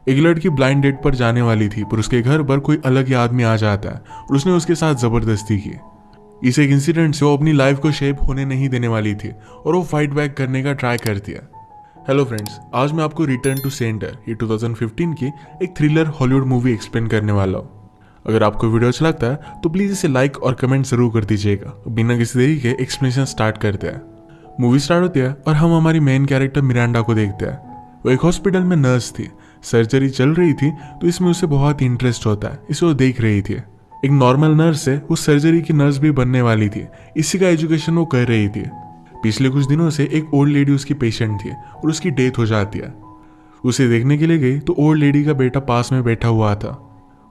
एक लड़की blind date पर जाने वाली थी, पर उसके घर पर कोई अलग ही आदमी आ जाता है और उसने उसके साथ जबरदस्ती की। इस एक इंसिडेंट से वो अपनी लाइफ को शेप होने नहीं देने वाली थी और वो फाइट बैक करने का ट्राई करती है। हेलो फ्रेंड्स, आज मैं आपको रिटर्न टू सेंटर ये 2015 की एक थ्रिलर हॉलीवुड मूवी एक्सप्लेन करने वाला हूँ। अगर आपको वीडियो अच्छा लगता है तो प्लीज़ इसे लाइक और कमेंट जरूर कर दीजिएगा। बिना किसी देरी के एक्सप्लेनेशन स्टार्ट करते हैं। मूवी स्टार्ट होती है और हम हमारी मेन कैरेक्टर मिरांडा को देखते हैं। वो एक हॉस्पिटल में नर्स थी, सर्जरी चल रही थी तो इसमें उसे बहुत ही इंटरेस्ट होता है, इसे वो देख रही थी। एक नॉर्मल नर्स से वो सर्जरी की नर्स भी बनने वाली थी, इसी का एजुकेशन वो कर रही थी। पिछले कुछ दिनों से एक ओल्ड लेडी उसकी पेशेंट थी और उसकी डेथ हो जाती है। उसे देखने के लिए गई तो ओल्ड लेडी का बेटा पास में बैठा हुआ था।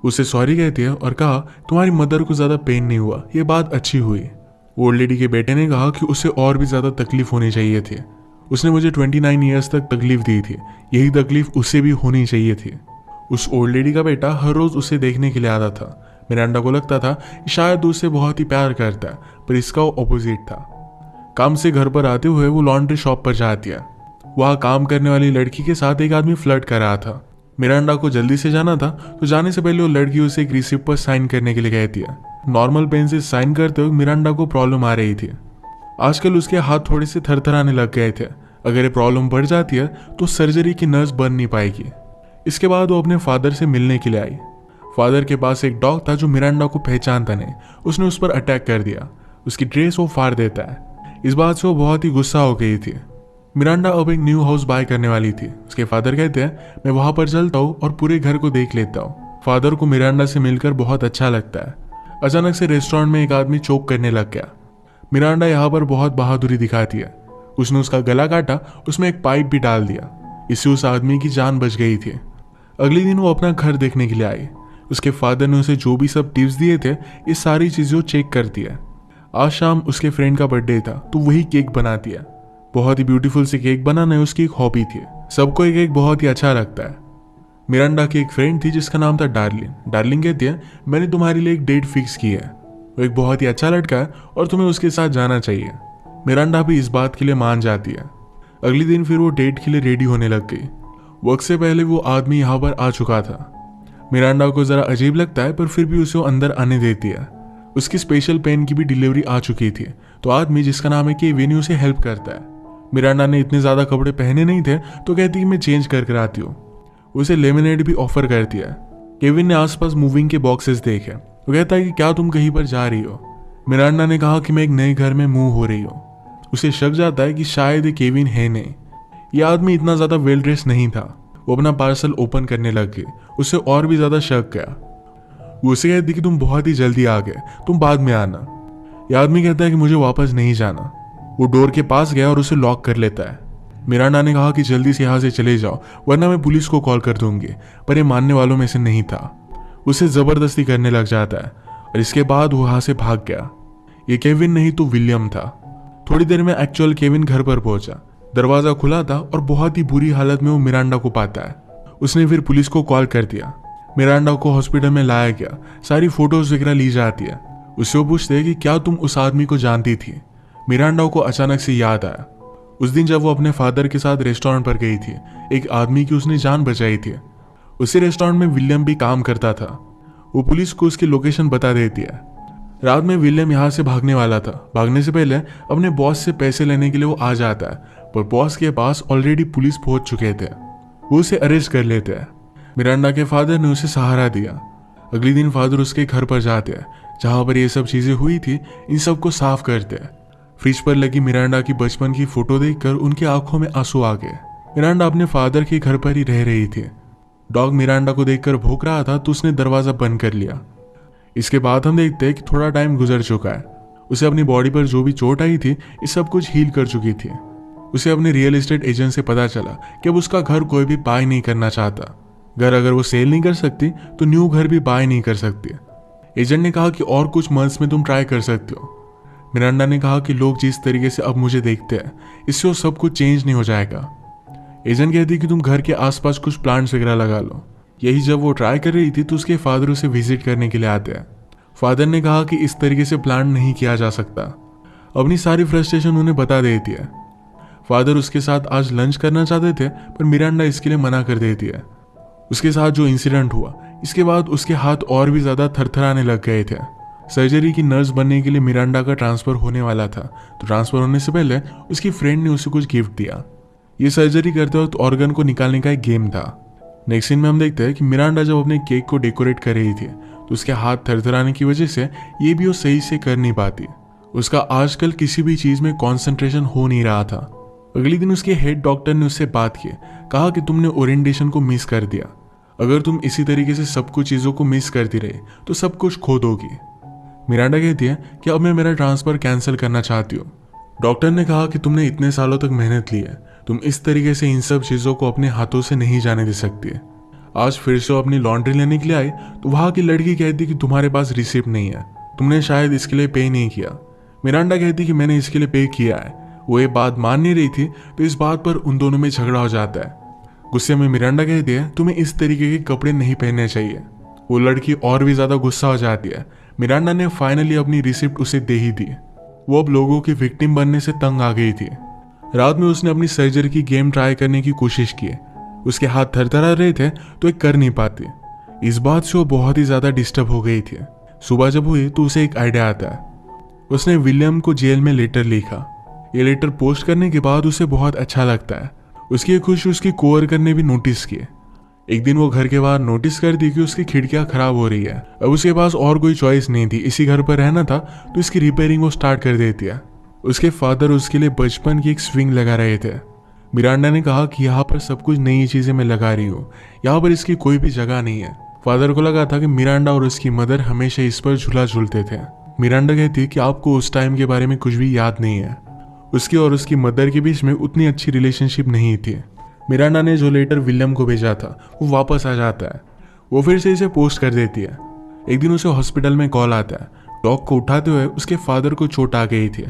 उसे सॉरी कहती है और कहा तुम्हारी मदर को ज़्यादा पेन नहीं हुआ, ये बात अच्छी हुई। ओल्ड लेडी के बेटे ने कहा कि उसे और भी ज़्यादा तकलीफ होनी चाहिए थी। उसने मुझे 29 ईयर्स तक तकलीफ दी थी, यही तकलीफ उसे भी होनी चाहिए थी। उस ओल्ड लेडी का बेटा हर रोज़ उसे देखने के लिए आता था। मिरांडा को लगता था कि शायद उससे बहुत ही प्यार करता है, पर इसका वो ऑपोजिट था। काम से घर पर आते हुए वो लॉन्ड्री शॉप पर जाती है। वहाँ काम करने वाली लड़की के साथ एक आदमी फ्लर्ट कर रहा था। मिरांडा को जल्दी से जाना था तो जाने से पहले वो लड़की उसे एक रिसिप्ट पर साइन करने के लिए कहती है। नॉर्मल पेन से साइन करते हुए मिरांडा को प्रॉब्लम आ रही थी। आजकल उसके हाथ थोड़े से थरथराने लग गए थे। अगर ये प्रॉब्लम बढ़ जाती है तो सर्जरी की नर्स बन नहीं पाएगी। इसके बाद वो अपने फादर से मिलने के लिए आई। फादर के पास एक डॉग था जो मिरांडा को पहचानता नहीं। उसने उस पर अटैक कर दिया। उसकी ड्रेस वो फाड़ देता है। इस बात से वो बहुत ही गुस्सा हो गई थी। मिरांडा अब एक न्यू हाउस बाय करने वाली थी। उसके फादर कहते हैं मैं वहां पर चलता हूँ और पूरे घर को देख लेता हूँ। फादर को मिरांडा से मिलकर बहुत अच्छा लगता है। अचानक से रेस्टोरेंट में एक आदमी चोक करने लग गया। मिरांडा यहाँ पर बहुत बहादुरी दिखाती है। उसने उसका गला काटा, उसमें एक पाइप भी डाल दिया। इससे उस आदमी की जान बच गई थी। अगले दिन वो अपना घर देखने के लिए आई। उसके फादर ने उसे जो भी सब टिप्स दिए थे ये सारी चीज़ें वो चेक करती है। आज शाम उसके फ्रेंड का बर्थडे था तो वही केक बनाती है। बहुत ही ब्यूटीफुल से केक बनाना उसकी एक हॉबी थी। सबको एक केक बहुत ही अच्छा लगता है। मिरांडा की एक फ्रेंड थी जिसका नाम था डार्लिन। डार्लिन कहती है मैंने तुम्हारे लिए एक डेट फिक्स की है। वो एक बहुत ही अच्छा लड़का है और तुम्हें उसके साथ जाना चाहिए। मिरांडा भी इस बात के लिए मान जाती है। अगले दिन फिर वो डेट के लिए रेडी होने लग गई। वक्त से पहले वो आदमी यहाँ पर आ चुका था। मिरांडा को ज़रा अजीब लगता है पर फिर भी उसे वो अंदर आने देती है। उसकी स्पेशल पेन की भी डिलीवरी आ चुकी थी तो आदमी जिसका नाम है केविन उसे हेल्प करता है। मिरांडा ने इतने ज़्यादा कपड़े पहने नहीं थे तो कहती है मैं चेंज कर आती हूँ। उसे लेमनेड भी ऑफर करती है। केविन ने आसपास मूविंग के बॉक्सेस देखे। वो कहता है कि क्या तुम कहीं पर जा रही हो। मिरांडा ने कहा कि मैं एक नए घर में मूव हो रही हूँ। उसे शक जाता है कि शायद ये केविन है नहीं। यह आदमी इतना ज़्यादा वेल ड्रेस नहीं था। वो अपना पार्सल ओपन करने लग गई। उसे और भी ज़्यादा शक गया। वो उसे कहती कि तुम बहुत ही जल्दी आ गए, तुम बाद में आना। यह आदमी कहता है कि मुझे वापस नहीं जाना। वो डोर के पास गया और उसे लॉक कर लेता है। मिरांडा ने कहा कि जल्दी से यहाँ से चले जाओ वरना मैं पुलिस को कॉल कर दूंगी, पर ये मानने वालों में से नहीं था। उसे ज़बरदस्ती करने लग जाता है और इसके बाद वो वहाँ से भाग गया। ये केविन नहीं तो विलियम था। थोड़ी देर में एक्चुअल केविन घर पर पहुंचा। दरवाज़ा खुला था और बहुत ही बुरी हालत में वो मिरांडा को पाता है। उसने फिर पुलिस को कॉल कर दिया। मिरांडा को हॉस्पिटल में लाया गया। सारी फोटोज वगैरह ली जाती है। उससे वो पूछते हैं कि क्या तुम उस आदमी को जानती थी। मिरांडा को अचानक से याद आया उस दिन जब वो अपने फादर के साथ रेस्टोरेंट पर गई थी। एक आदमी की उसने जान बचाई थी। उसी रेस्टोरेंट में विलियम भी काम करता था। वो पुलिस को उसकी लोकेशन बता देती है। रात में विलियम यहाँ से भागने वाला था। भागने से पहले अपने बॉस से पैसे लेने के लिए वो आ जाता है, पर बॉस के पास ऑलरेडी पुलिस पहुंच चुके थे। वो उसे अरेस्ट कर लेते हैं। मिरांडा के फादर ने उसे सहारा दिया। अगले दिन फादर उसके घर पर जाते हैं जहाँ पर ये सब चीज़ें हुई थी। इन सब को साफ करते हैं। फ्रिज पर लगी मिरांडा की बचपन की फोटो देखकर उनकी आंखों में आंसू आ गए। मिरांडा अपने फादर के घर पर ही रह रही थी। डॉग मिरांडा को देखकर भौंक रहा था तो उसने दरवाज़ा बंद कर लिया। इसके बाद हम देखते हैं कि थोड़ा टाइम गुजर चुका है। उसे अपनी बॉडी पर जो भी चोट आई थी ये सब कुछ हील कर चुकी थी। उसे अपने रियल एस्टेट एजेंट से पता चला कि अब उसका घर कोई भी बाय नहीं करना चाहता। घर अगर वो सेल नहीं कर सकती तो न्यू घर भी बाय नहीं कर सकती। एजेंट ने कहा कि और कुछ मंथ्स में तुम ट्राई कर सकते हो। मिरांडा ने कहा कि लोग जिस तरीके से अब मुझे देखते हैं इससे वो सब कुछ चेंज नहीं हो जाएगा। एजेंट कहती कि तुम घर के आसपास कुछ प्लांट्स वगैरह लगा लो। यही जब वो ट्राई कर रही थी तो उसके फादर उसे विजिट करने के लिए आते हैं। फादर ने कहा कि इस तरीके से प्लांट नहीं किया जा सकता। अपनी सारी फ्रस्ट्रेशन उन्हें बता देती है। फादर उसके साथ आज लंच करना चाहते थे पर मिरांडा इसके लिए मना कर देती है। उसके साथ जो इंसिडेंट हुआ, इसके बाद उसके हाथ और भी ज़्यादा थरथराने लग गए थे। सर्जरी की नर्स बनने के लिए मिरांडा का ट्रांसफ़र होने वाला था, तो ट्रांसफ़र होने से पहले उसकी फ्रेंड ने उसे कुछ गिफ्ट दिया। ये सर्जरी करते वक्त ऑर्गन को निकालने का एक गेम था। नेक्स्ट सीन में हम देखते हैं कि मिरांडा जब अपने केक को डेकोरेट कर रही थी तो उसके हाथ थरथराने की वजह से ये भी वो सही से कर नहीं पाती। उसका आजकल किसी भी चीज़ में कॉन्सेंट्रेशन हो नहीं रहा था। अगले दिन उसके हेड डॉक्टर ने उससे बात की, कहा कि तुमने ओरिएंटेशन को मिस कर दिया। अगर तुम इसी तरीके से सब कुछ चीज़ों को मिस करती रहे तो सब कुछ खो दोगी। मिरांडा कहती है कि अब मैं मेरा ट्रांसफ़र कैंसिल करना चाहती हूँ। डॉक्टर ने कहा कि तुमने इतने सालों तक मेहनत की है, तुम इस तरीके से इन सब चीज़ों को अपने हाथों से नहीं जाने दे सकती। आज फिर से वो अपनी लॉन्ड्री लेने के लिए आई तो वहाँ की लड़की कहती कि तुम्हारे पास रिसिप्ट नहीं है, तुमने शायद इसके लिए पे नहीं किया। मिरांडा कहती कि मैंने इसके लिए पे किया है। वो ये बात मान नहीं रही थी तो इस बात पर उन दोनों में झगड़ा हो जाता है। गुस्से में मिरांडा कहती है तुम्हें इस तरीके के कपड़े नहीं पहनने चाहिए। वो लड़की और भी ज़्यादा गुस्सा हो जाती है। मिरांडा ने फाइनली अपनी रिसिप्ट उसे दे ही दी। वो अब लोगों की विक्टिम बनने से तंग आ गई थी। रात में उसने अपनी सर्जरी की गेम ट्राई करने की कोशिश की। उसके हाथ थरथरा रहे थे तो एक कर नहीं पाती। इस बात से वो बहुत ही ज़्यादा डिस्टर्ब हो गई थी। सुबह जब हुई तो उसे एक आइडिया आता है। उसने विलियम को जेल में लेटर लिखा। ये लेटर पोस्ट करने के बाद उसे बहुत अच्छा लगता है। उसकी ये खुशी उसकी कोवर्कर ने भी नोटिस की। एक दिन वो घर के बाहर नोटिस कर दी कि उसकी खिड़कियां खराब हो रही है। अब उसके पास और कोई चॉइस नहीं थी, इसी घर पर रहना था तो इसकी रिपेयरिंग वो स्टार्ट कर देती है। उसके फादर उसके लिए बचपन की एक स्विंग लगा रहे थे। मिरांडा ने कहा कि यहाँ पर सब कुछ नई चीजें मैं लगा रही हूँ, यहाँ पर इसकी कोई भी जगह नहीं है। फादर को लगा था कि मिरांडा और उसकी मदर हमेशा इस पर झूला झूलते थे। मिरांडा कहती है कि आपको उस टाइम के बारे में कुछ भी याद नहीं है। उसकी और उसकी मदर के बीच में उतनी अच्छी रिलेशनशिप नहीं थी। मिरांडा ने जो लेटर विलियम को भेजा था वो वापस आ जाता है। वो फिर से इसे पोस्ट कर देती है। एक दिन उसे हॉस्पिटल में कॉल आता है। डॉग को उठाते हुए उसके फादर को चोट आ गई थी।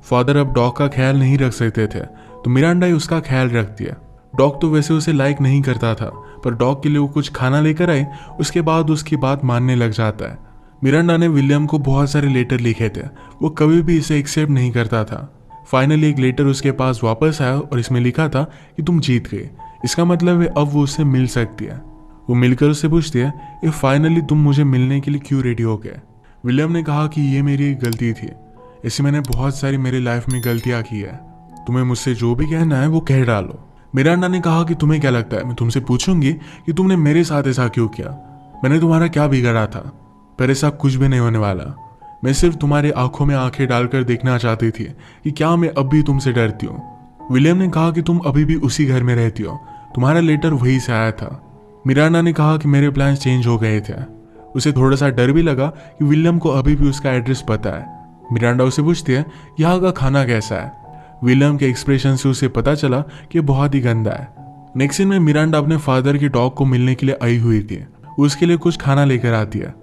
फादर अब डॉग का ख्याल नहीं रख सकते थे तो मिरांडा ही उसका ख्याल रखती है। डॉग तो वैसे उसे लाइक नहीं करता था, पर डॉग के लिए वो कुछ खाना लेकर आई। उसके बाद उसकी बात मानने लग जाता है। मिरांडा ने विलियम को बहुत सारे लेटर लिखे थे, वो कभी भी इसे एक्सेप्ट नहीं करता था। फाइनली एक लेटर उसके पास वापस आया और इसमें लिखा था कि तुम जीत गए। इसका मतलब है अब वो उससे मिल सकती है। वो मिलकर उससे पूछती है कि फाइनली तुम मुझे मिलने के लिए क्यों रेडी हो गए। विलियम ने कहा कि ये मेरी एक गलती थी, ऐसे मैंने बहुत सारी मेरी लाइफ में गलतियां की है। तुम्हें मुझसे जो भी कहना है वो कह डालो। मिरांडा ने कहा कि तुम्हें क्या लगता है मैं तुमसे पूछूंगी कि तुमने मेरे साथ ऐसा क्यों किया। मैंने तुम्हारा क्या बिगाड़ा था, पर ऐसा कुछ भी नहीं होने वाला। मैं सिर्फ तुम्हारे आंखों में आंखें डालकर देखना चाहती थी कि क्या मैं अब भी तुमसे डरती हूँ। विलियम ने कहा कि तुम अभी भी उसी घर में रहती हो, तुम्हारा लेटर वहीं से आया था। मिरांडा ने कहा कि मेरे प्लान्स चेंज हो गए थे। उसे थोड़ा सा डर भी लगा कि विलियम को अभी भी उसका एड्रेस पता है। मिरांडा उसे पूछती है यहाँ का खाना कैसा है। विलियम के एक्सप्रेशन से उसे पता चला कि बहुत ही गंदा है। नेक्स्ट सीन में मिरांडा अपने फादर की डॉग को मिलने के लिए आई हुई थी। उसके लिए कुछ खाना लेकर आती है।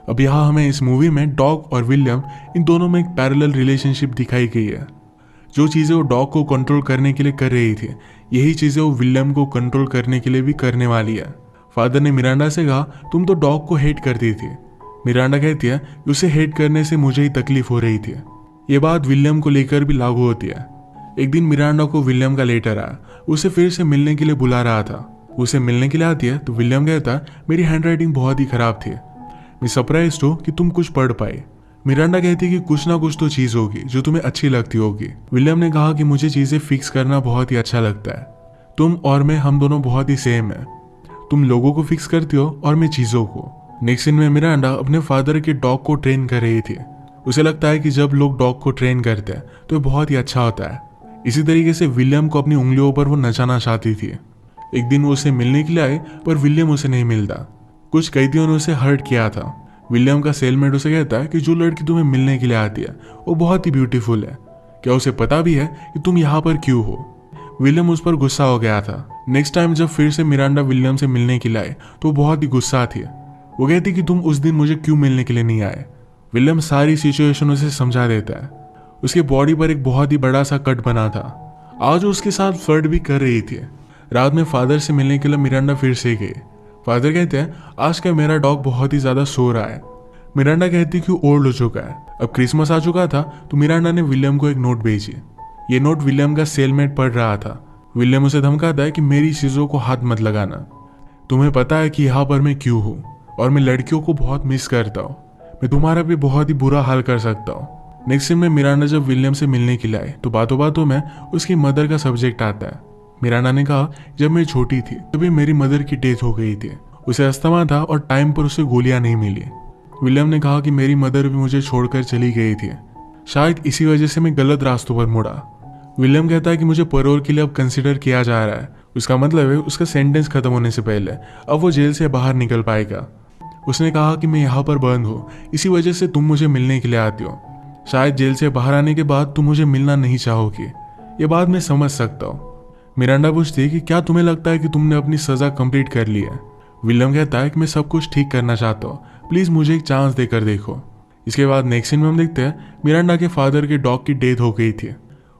अब यहाँ हमें इस मूवी में डॉग और विलियम इन दोनों में एक पैरेलल रिलेशनशिप दिखाई गई है। जो चीज़ें वो डॉग को कंट्रोल करने के लिए कर रही थी, यही चीज़ें वो विलियम को कंट्रोल करने के लिए भी करने वाली है। फादर ने मिरांडा से कहा तुम तो डॉग को हेट करती थी। मिरांडा कहती है कि उसे हेट करने से मुझे ही तकलीफ हो रही थी। ये बात विलियम को लेकर भी लागू होती है। एक दिन मिरांडा को विलियम का लेटर आया, उसे फिर से मिलने के लिए बुला रहा था। उसे मिलने के लिए आती है तो विलियम कहता मेरी हैंडराइटिंग बहुत ही खराब थी, मैं सरप्राइज्ड हूँ कि तुम कुछ पढ़ पाए। मिरांडा कहती है कि कुछ ना कुछ तो चीज़ होगी जो तुम्हें अच्छी लगती होगी। विलियम ने कहा कि मुझे चीज़ें फिक्स करना बहुत ही अच्छा लगता है। तुम और मैं, हम दोनों बहुत ही सेम है। तुम लोगों को फिक्स करती हो और मैं चीज़ों को। नेक्स्ट सीन में मिरांडा अपने फादर के डॉग को ट्रेन कर रही थी। उसे लगता है कि जब लोग डॉग को ट्रेन करते हैं तो ये बहुत ही अच्छा होता है। इसी तरीके से विलियम को अपनी उंगलियों पर वो नचाना चाहती थी। एक दिन वो उसे मिलने के लिए आए पर विलियम उसे नहीं मिलता। कुछ कैदियों ने उसे हर्ट किया था। विलियम का सेलमेट उसे कहता है कि जो लड़की तुम्हें मिलने के लिए आती है वो बहुत ही ब्यूटीफुल है, क्या उसे पता भी है कि तुम यहाँ पर क्यों हो। विलियम उस पर गुस्सा हो गया था। नेक्स्ट टाइम जब फिर से मिरांडा विलियम से मिलने के लिए आए तो वो बहुत ही गुस्सा थी। वो कहती कि तुम उस दिन मुझे क्यों मिलने के लिए नहीं आए। विलियम सारी सिचुएशन उसे समझा देता है। उसके बॉडी पर एक बहुत ही बड़ा सा कट बना था। आज उसके साथ फ्लर्ट भी कर रही थी। रात में फादर से मिलने के लिए मिरांडा फिर से गई। फादर कहते हैं आज का मेरा डॉग बहुत ही ज्यादा सो रहा है। मिरांडा कहती कि ओल्ड हो चुका है। अब क्रिसमस आ चुका था तो मिरांडा ने विलियम को एक नोट भेजी। ये नोट विलियम का सेलमेट पढ़ रहा था। विलियम उसे धमकाता है कि मेरी चीजों को हाथ मत लगाना। तुम्हें पता है कि यहाँ पर मैं क्यों हूँ और मैं लड़कियों को बहुत मिस करता हूँ। मैं तुम्हारा भी बहुत ही बुरा हाल कर सकता हूँ। नेक्स्ट सीन में मिरांडा जब विलियम से मिलने के लिए आई तो बातों बातों में उसकी मदर का सब्जेक्ट आता है। मिरांडा ने कहा जब मैं छोटी थी तभी मेरी मदर की डेथ हो गई थी। उसे अस्थमा था और टाइम पर उसे गोलियां नहीं मिली। विलियम ने कहा कि मेरी मदर भी मुझे छोड़कर चली गई थी, शायद इसी वजह से मैं गलत रास्तों पर मुड़ा। विलियम कहता है कि मुझे पैरोल के लिए अब कंसिडर किया जा रहा है। उसका मतलब है उसका सेंटेंस खत्म होने से पहले अब वो जेल से बाहर निकल पाएगा। उसने कहा कि मैं यहाँ पर बंद हूँ, इसी वजह से तुम मुझे मिलने के लिए आती हो। शायद जेल से बाहर आने के बाद तुम मुझे मिलना नहीं चाहोगी, ये बात मैं समझ सकता हूँ। मिरांडा पूछती है कि क्या तुम्हें लगता है कि तुमने अपनी सजा कंप्लीट कर ली है। विलियम कहता है कि मैं सब कुछ ठीक करना चाहता हूँ, प्लीज मुझे एक चांस देकर देखो। इसके बाद नेक्स्ट सीन में हम देखते हैं मिरांडा के फादर के डॉग की डेथ हो गई थी।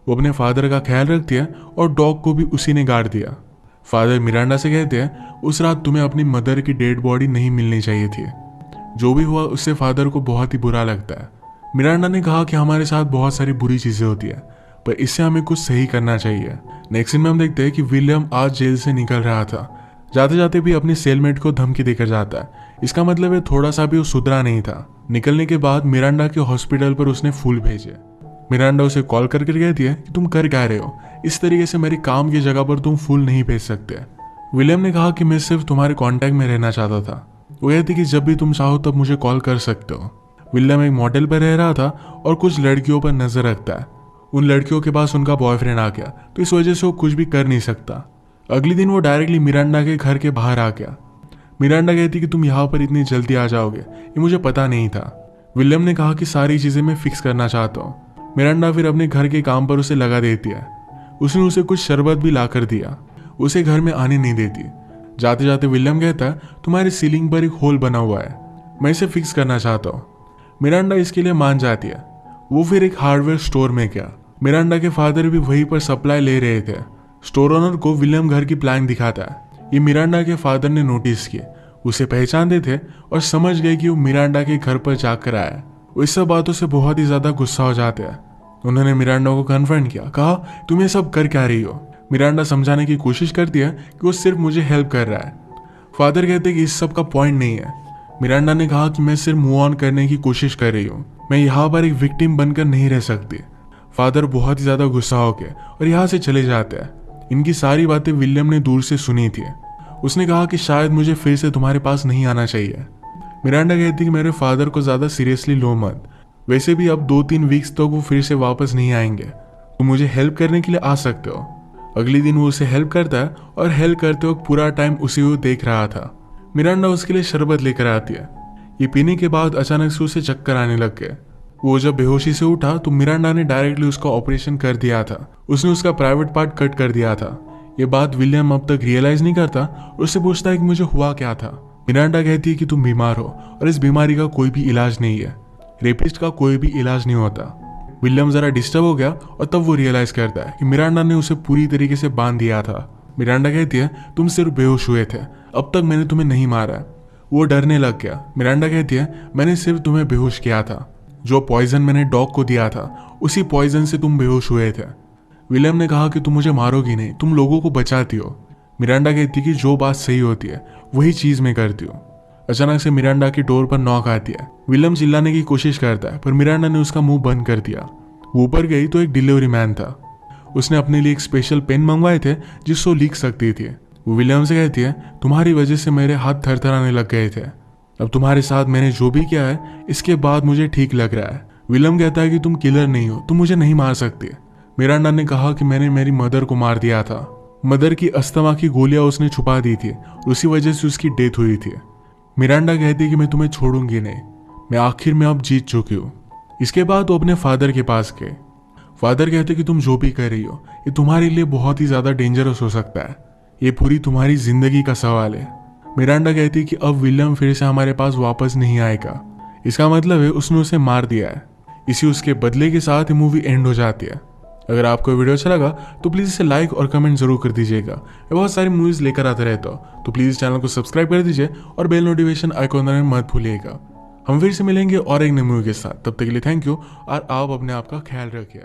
वो अपने फादर का ख्याल रखती है और डॉग को भी उसी ने गाड़ दिया। फादर मिरांडा से कहते हैं उस रात तुम्हें अपनी मदर की डेड बॉडी नहीं मिलनी चाहिए थी। जो भी हुआ उससे फादर को बहुत ही बुरा लगता है। मिरांडा ने कहा कि हमारे साथ बहुत सारी बुरी चीजें होती है, पर इससे हमें कुछ सही करना चाहिए। नेक्स्ट सीन में हम देखते हैं कि विलियम आज जेल से निकल रहा था। जाते जाते भी अपनी सेलमेट को धमकी देकर जाता है। इसका मतलब है थोड़ा सा भी वो सुधरा नहीं था। निकलने के बाद मिरांडा के हॉस्पिटल पर उसने फूल भेजे। मिरांडा उसे कॉल करके कहती है कि तुम कर क्या रहे हो, इस तरीके से मेरी काम की जगह पर तुम फूल नहीं भेज सकते। विलियम ने कहा कि मैं सिर्फ तुम्हारे कांटेक्ट में रहना चाहता था। वो कहती कि जब भी तुम चाहो तब मुझे कॉल कर सकते हो। विलियम एक मॉडल पर रह रहा था और कुछ लड़कियों पर नजर रखता है। उन लड़कियों के पास उनका बॉयफ्रेंड आ गया तो इस वजह से वो कुछ भी कर नहीं सकता। अगले दिन वो डायरेक्टली मिरांडा के घर के बाहर आ गया। मिरांडा कहती कि तुम यहाँ पर इतनी जल्दी आ जाओगे, ये मुझे पता नहीं था। विलियम ने कहा कि सारी चीजें मैं फिक्स करना चाहता हूँ। मिरांडा फिर अपने घर के काम पर उसे लगा देती है। उसने उसे कुछ शरबत भी ला कर दिया। उसे घर में आने नहीं देती। जाते जाते विलियम कहता है तुम्हारी सीलिंग पर एक होल बना हुआ है, मैं इसे फिक्स करना चाहता हूँ। मिरांडा इसके लिए मान जाती है। वो फिर एक हार्डवेयर स्टोर में गया। मिरांडा के फादर भी वहीं पर सप्लाई ले रहे थे। स्टोर ओनर को विलियम घर की प्लान दिखाता है। ये मिरांडा के फादर ने नोटिस किए, उसे पहचानते थे और समझ गए कि वो मिरांडा के घर पर जाकर आया। वो इस सब बातों से बहुत ही ज्यादा गुस्सा हो जाते हैं। उन्होंने मिरांडा को कन्फ्रंट किया, कहा तुम ये सब कर क्या रही हो। मिरांडा समझाने की कोशिश करती है कि वो सिर्फ मुझे हेल्प कर रहा है। फादर कहते कि इस सब का पॉइंट नहीं है। मिरांडा ने कहा कि मैं सिर्फ मूव ऑन करने की कोशिश कर रही हूँ, मैं यहाँ पर एक विक्टिम बनकर नहीं रह सकती। फादर बहुत ही ज्यादा गुस्सा हो गए और यहाँ से चले जाते हैं। इनकी सारी बातें विलियम ने दूर से सुनी थी। उसने कहा कि शायद मुझे फिर से तुम्हारे पास नहीं आना चाहिए। मिरांडा कहती कि मेरे फादर को ज्यादा सीरियसली लो मत, वैसे भी अब 2-3 वीक्स तक वो फिर से वापस नहीं आएंगे, तुम मुझे हेल्प करने के लिए आ सकते हो। अगले दिन वो उसे हेल्प करता है और हेल्प करते वक्त पूरा टाइम उसी को देख रहा था। मिरांडा उसके लिए शरबत लेकर आती है। ये पीने के बाद अचानक से उसे चक्कर आने लग गए। वो जब बेहोशी से उठा तो मिरांडा ने डायरेक्टली उसका ऑपरेशन कर दिया था। उसने उसका प्राइवेट पार्ट कट कर दिया था। ये बात विलियम अब तक रियलाइज नहीं करता और उससे पूछता है कि मुझे हुआ क्या था। मिरांडा कहती है कि तुम बीमार हो और इस बीमारी का कोई भी इलाज नहीं है, रेपिस्ट का कोई भी इलाज नहीं होता। विलियम जरा डिस्टर्ब हो गया और तब वो रियलाइज करता है कि मिरांडा ने उसे पूरी तरीके से बांध दिया था। मिरांडा कहती है तुम सिर्फ बेहोश हुए थे, अब तक मैंने तुम्हें नहीं मारा। वो डरने लग गया। मिरांडा कहती है मैंने सिर्फ तुम्हें बेहोश किया था, जो पॉइजन मैंने डॉग को दिया था उसी पॉइजन से तुम बेहोश हुए थे। विलियम ने कहा कि तुम मुझे मारोगी नहीं, तुम लोगों को बचाती हो। मिरांडा कहती कि जो बात सही होती है वही चीज मैं करती हूँ। अचानक से मिरांडा की डोर पर नॉक आती है। विलियम चिल्लाने की कोशिश करता है पर मिरांडा ने उसका मुंह बंद कर दिया। वो ऊपर गई तो एक डिलीवरी मैन था। उसने अपने लिए एक स्पेशल पेन मंगवाए थे जिससे वो लिख सकती थी। वो विलियम से कहती है तुम्हारी वजह से मेरे हाथ थरथराने लग गए थे, अब तुम्हारे साथ मैंने जो भी किया है इसके बाद मुझे ठीक लग रहा है। विलियम कहता है कि तुम किलर नहीं हो, तुम मुझे नहीं मार सकते। मिरांडा ने कहा कि मैंने मेरी मदर को मार दिया था। मदर की अस्थमा की गोलियां उसने छुपा दी थी, उसी वजह से उसकी डेथ हुई थी। मिरांडा कहती है कि मैं तुम्हें छोड़ूंगी नहीं, मैं आखिर में अब जीत चुकी हूँ। इसके बाद वो अपने फादर के पास गए। फादर कहते कि तुम जो भी कर रही हो ये तुम्हारे लिए बहुत ही ज्यादा डेंजरस हो सकता है, ये पूरी तुम्हारी जिंदगी का सवाल है। मिरांडा कहती कि अब विलियम फिर से हमारे पास वापस नहीं आएगा, इसका मतलब है उसने उसे मार दिया है। इसी उसके बदले के साथ ये मूवी एंड हो जाती है। अगर आपको वीडियो अच्छा लगा तो प्लीज़ इसे लाइक और कमेंट जरूर कर दीजिएगा। मैं बहुत सारी मूवीज़ लेकर आता रहता हूँ, तो प्लीज़ चैनल को सब्सक्राइब कर दीजिए और बेल नोटिफिकेशन आइकॉन में मत भूलिएगा। हम फिर से मिलेंगे और एक नई मूवी के साथ, तब तक के लिए थैंक यू और आप अपने आप का ख्याल रखिए।